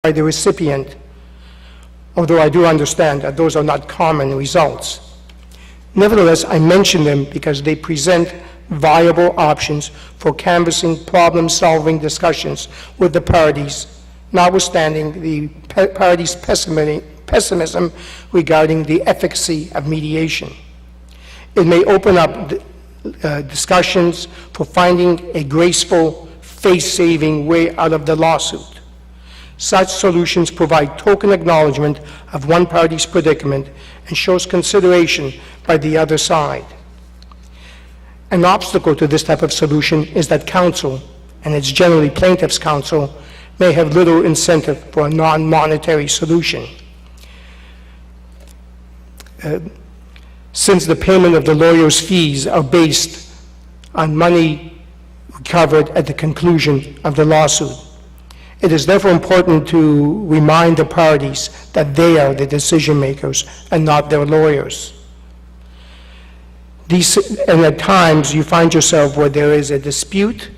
by the recipient, although I do understand that those are not common results. Nevertheless, I mention them because they present viable options for canvassing problem-solving discussions with the parties, notwithstanding the parties' pessimism regarding the efficacy of mediation. It may open up discussions for finding a graceful, face-saving way out of the lawsuit. Such solutions provide token acknowledgement of one party's predicament and shows consideration by the other side. An obstacle to this type of solution is that counsel, and it's generally plaintiff's counsel, may have little incentive for a non-monetary solution. Since the payment of the lawyer's fees are based on money recovered at the conclusion of the lawsuit, it is therefore important to remind the parties that they are the decision makers and not their lawyers. And at times you find yourself where there is a dispute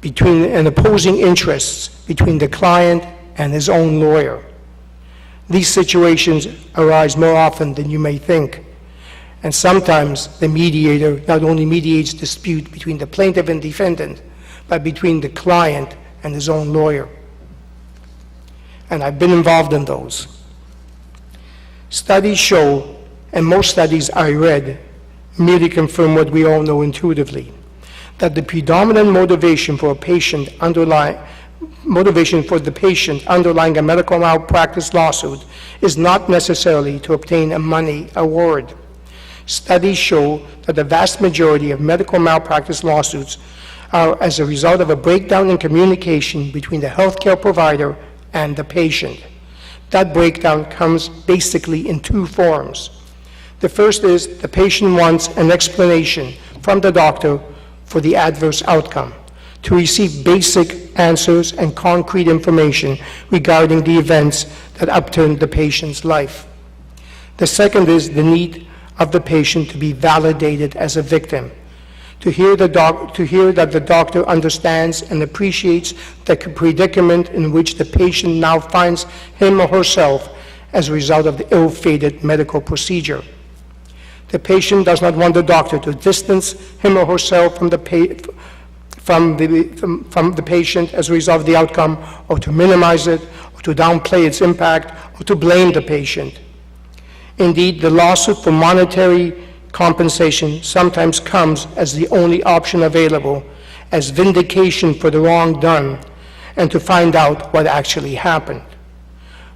between an opposing interests between the client and his own lawyer. These situations arise more often than you may think. And sometimes the mediator not only mediates dispute between the plaintiff and defendant, but between the client and his own lawyer. And I've been involved in those. Studies show, and most studies I read merely confirm what we all know intuitively, that the predominant motivation for the patient underlying a medical malpractice lawsuit is not necessarily to obtain a money award. Studies show that the vast majority of medical malpractice lawsuits are as a result of a breakdown in communication between the healthcare provider and the patient. That breakdown comes basically in two forms. The first is the patient wants an explanation from the doctor for the adverse outcome, to receive basic answers and concrete information regarding the events that upturned the patient's life. The second is the need of the patient to be validated as a victim, to hear that the doctor understands and appreciates the predicament in which the patient now finds him or herself as a result of the ill-fated medical procedure. The patient does not want the doctor to distance him or herself from the patient as a result of the outcome, or to minimize it, or to downplay its impact, or to blame the patient. Indeed, the lawsuit for monetary compensation sometimes comes as the only option available, as vindication for the wrong done, and to find out what actually happened.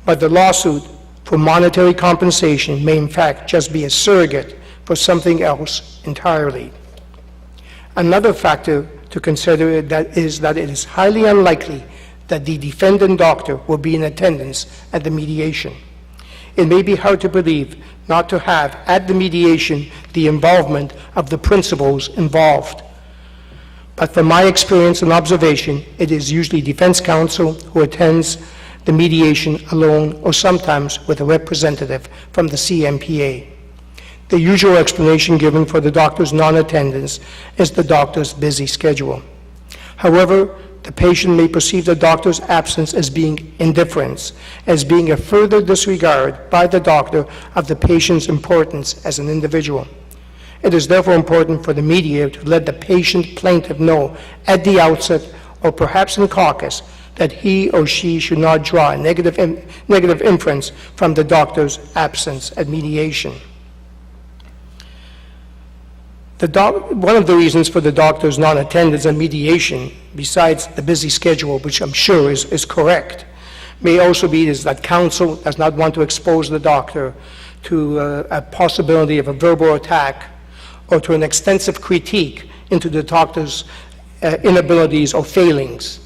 But the lawsuit for monetary compensation may in fact just be a surrogate for something else entirely. Another factor to consider is that it is highly unlikely that the defendant doctor will be in attendance at the mediation. It may be hard to believe not to have at the mediation the involvement of the principals involved. But from my experience and observation, it is usually defense counsel who attends the mediation alone, or sometimes with a representative from the CMPA. The usual explanation given for the doctor's non-attendance is the doctor's busy schedule. However, the patient may perceive the doctor's absence as being indifference, as being a further disregard by the doctor of the patient's importance as an individual. It is therefore important for the mediator to let the patient plaintiff know at the outset, or perhaps in caucus, that he or she should not draw a negative inference from the doctor's absence at mediation. One of the reasons for the doctor's non-attendance at mediation, besides the busy schedule, which I'm sure is correct, may also be is that counsel does not want to expose the doctor to a possibility of a verbal attack or to an extensive critique into the doctor's inabilities or failings.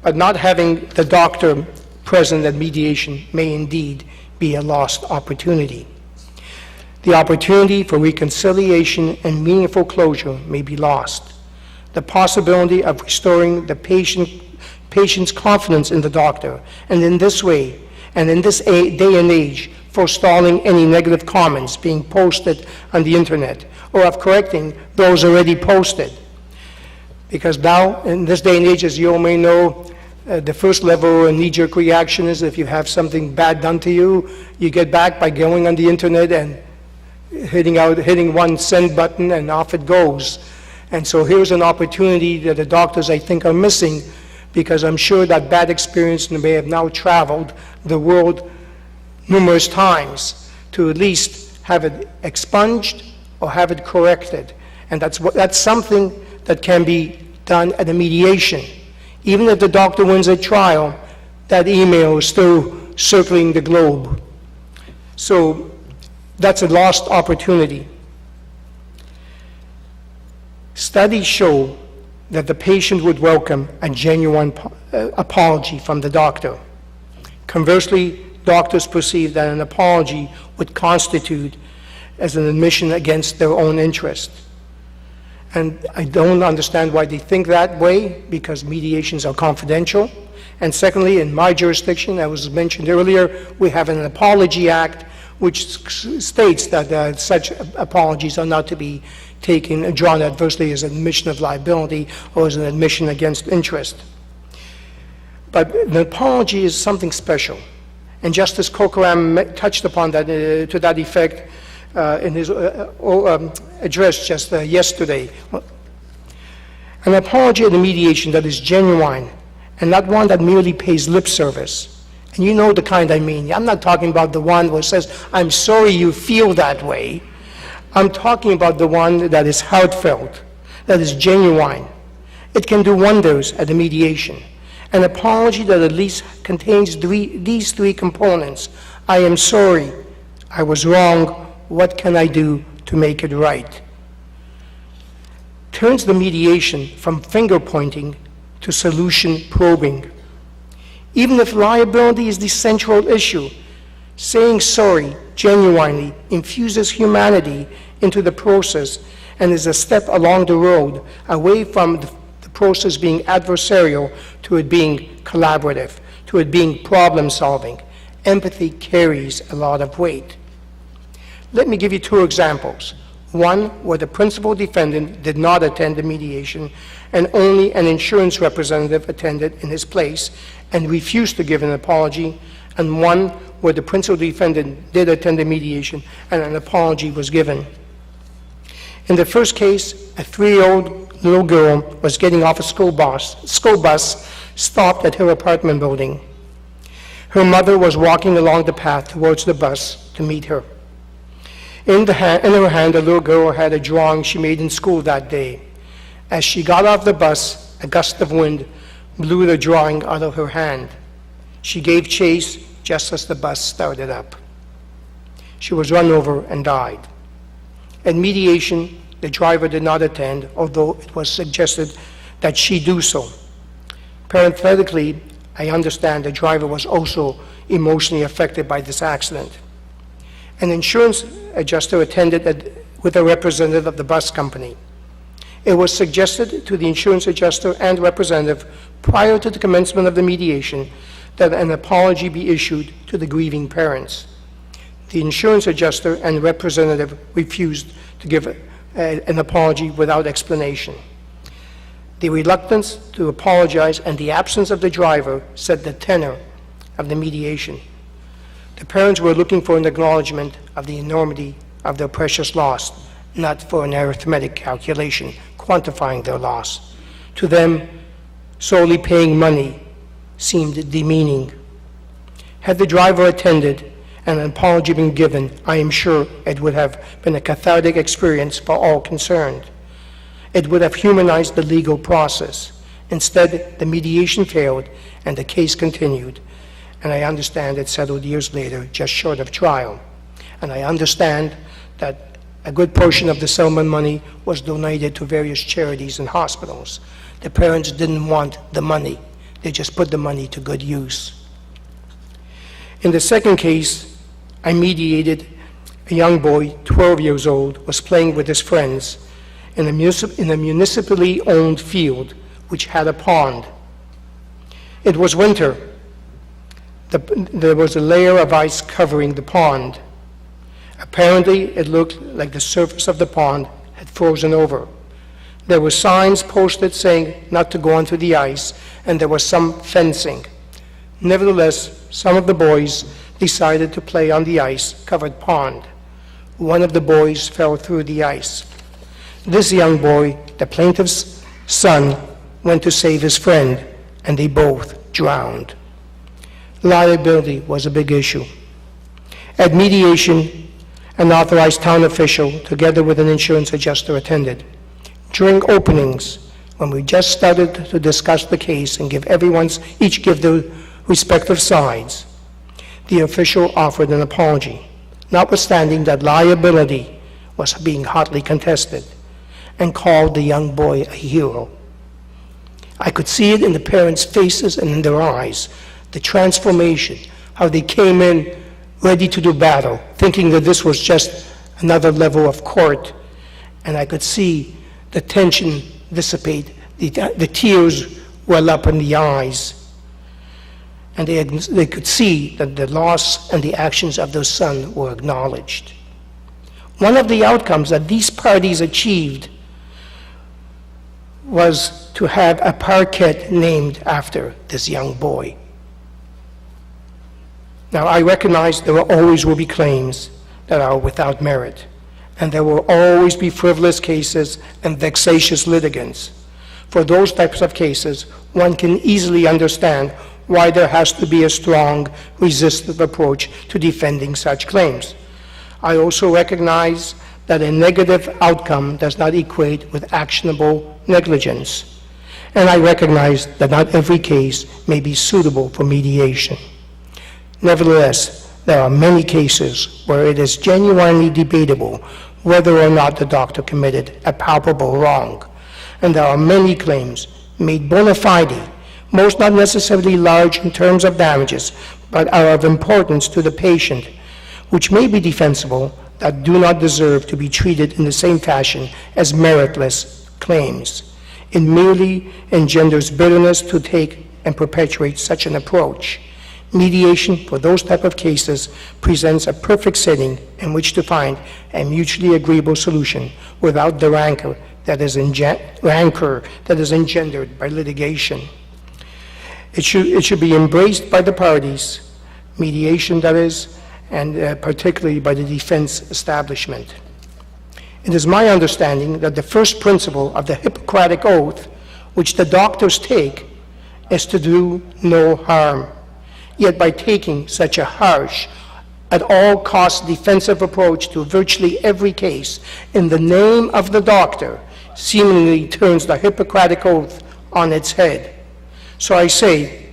But not having the doctor present at mediation may indeed be a lost opportunity. The opportunity for reconciliation and meaningful closure may be lost. The possibility of restoring the patient's confidence in the doctor, and in this way, and in this day and age, forestalling any negative comments being posted on the internet, or of correcting those already posted. Because now, in this day and age, as you all may know, The first level knee-jerk reaction is if you have something bad done to you, you get back by going on the internet and hitting one send button, and off it goes. And so here's an opportunity that the doctors, I think, are missing, because I'm sure that bad experience may have now traveled the world numerous times, to at least have it expunged or have it corrected. And that's something that can be done at a mediation. Even if the doctor wins a trial, that email is still circling the globe. So that's a lost opportunity. Studies show that the patient would welcome a genuine apology from the doctor. Conversely, doctors perceive that an apology would constitute as an admission against their own interest. And I don't understand why they think that way, because mediations are confidential. And secondly, in my jurisdiction, as was mentioned earlier, we have an Apology Act which states that such apologies are not to be drawn adversely as an admission of liability or as an admission against interest. But an apology is something special. And Justice Corcoran touched upon that to that effect in his address just yesterday. An apology at a mediation that is genuine and not one that merely pays lip service. And you know the kind I mean. I'm not talking about the one where it says, I'm sorry you feel that way. I'm talking about the one that is heartfelt, that is genuine. It can do wonders at a mediation. An apology that at least contains these three components. I am sorry. I was wrong. What can I do to make it right? Turns the mediation from finger-pointing to solution probing. Even if liability is the central issue, saying sorry genuinely infuses humanity into the process and is a step along the road away from the process being adversarial to it being collaborative, to it being problem-solving. Empathy carries a lot of weight. Let me give you two examples. One where the principal defendant did not attend the mediation and only an insurance representative attended in his place and refused to give an apology, and one where the principal defendant did attend the mediation and an apology was given. In the first case, a 3-year-old little girl was getting off a school bus stopped at her apartment building. Her mother was walking along the path towards the bus to meet her. In her hand, the little girl had a drawing she made in school that day. As she got off the bus, a gust of wind blew the drawing out of her hand. She gave chase just as the bus started up. She was run over and died. At mediation, the driver did not attend, although it was suggested that she do so. Parenthetically, I understand the driver was also emotionally affected by this accident. An insurance adjuster attended with a representative of the bus company. It was suggested to the insurance adjuster and representative prior to the commencement of the mediation that an apology be issued to the grieving parents. The insurance adjuster and representative refused to give an apology without explanation. The reluctance to apologize and the absence of the driver set the tenor of the mediation. The parents were looking for an acknowledgement of the enormity of their precious loss, not for an arithmetic calculation quantifying their loss. To them, solely paying money seemed demeaning. Had the driver attended and an apology been given, I am sure it would have been a cathartic experience for all concerned. It would have humanized the legal process. Instead, the mediation failed and the case continued. And I understand it settled years later, just short of trial. And I understand that a good portion of the settlement money was donated to various charities and hospitals. The parents didn't want the money. They just put the money to good use. In the second case, I mediated a young boy, 12 years old, was playing with his friends in a municipally owned field which had a pond. It was winter. There was a layer of ice covering the pond. Apparently, it looked like the surface of the pond had frozen over. There were signs posted saying not to go onto the ice, and there was some fencing. Nevertheless, some of the boys decided to play on the ice-covered pond. One of the boys fell through the ice. This young boy, the plaintiff's son, went to save his friend, and they both drowned. Liability was a big issue. At mediation, an authorized town official, together with an insurance adjuster, attended. During openings, when we just started to discuss the case and each give their respective sides, the official offered an apology, notwithstanding that liability was being hotly contested, and called the young boy a hero. I could see it in the parents' faces and in their eyes, the transformation, how they came in ready to do battle, thinking that this was just another level of court, and I could see the tension dissipate, the tears well up in the eyes, and they could see that the loss and the actions of their son were acknowledged. One of the outcomes that these parties achieved was to have a parquet named after this young boy. Now, I recognize there always will be claims that are without merit, and there will always be frivolous cases and vexatious litigants. For those types of cases, one can easily understand why there has to be a strong, resistive approach to defending such claims. I also recognize that a negative outcome does not equate with actionable negligence, and I recognize that not every case may be suitable for mediation. Nevertheless, there are many cases where it is genuinely debatable whether or not the doctor committed a palpable wrong, and there are many claims made bona fide, most not necessarily large in terms of damages, but are of importance to the patient, which may be defensible, that do not deserve to be treated in the same fashion as meritless claims. It merely engenders bitterness to take and perpetuate such an approach. Mediation for those type of cases presents a perfect setting in which to find a mutually agreeable solution without the rancor that is engendered by litigation. It should be embraced by the parties, mediation that is, and particularly by the defense establishment. It is my understanding that the first principle of the Hippocratic Oath, which the doctors take, is to do no harm. Yet by taking such a harsh, at all costs defensive approach to virtually every case in the name of the doctor, seemingly turns the Hippocratic Oath on its head. So I say,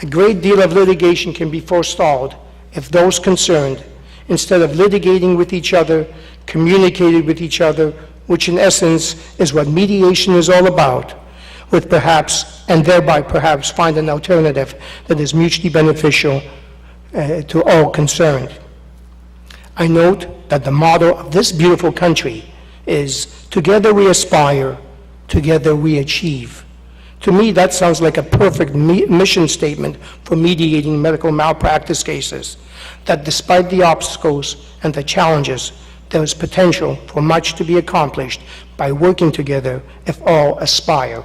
a great deal of litigation can be forestalled if those concerned, instead of litigating with each other, communicated with each other, which in essence is what mediation is all about, with perhaps, and thereby perhaps find an alternative that is mutually beneficial to all concerned. I note that the motto of this beautiful country is, together we aspire, together we achieve. To me, that sounds like a perfect mission statement for mediating medical malpractice cases, that despite the obstacles and the challenges, there is potential for much to be accomplished by working together if all aspire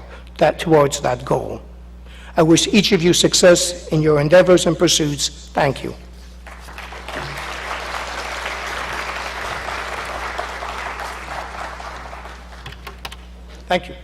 towards that goal. I wish each of you success in your endeavors and pursuits. Thank you. Thank you.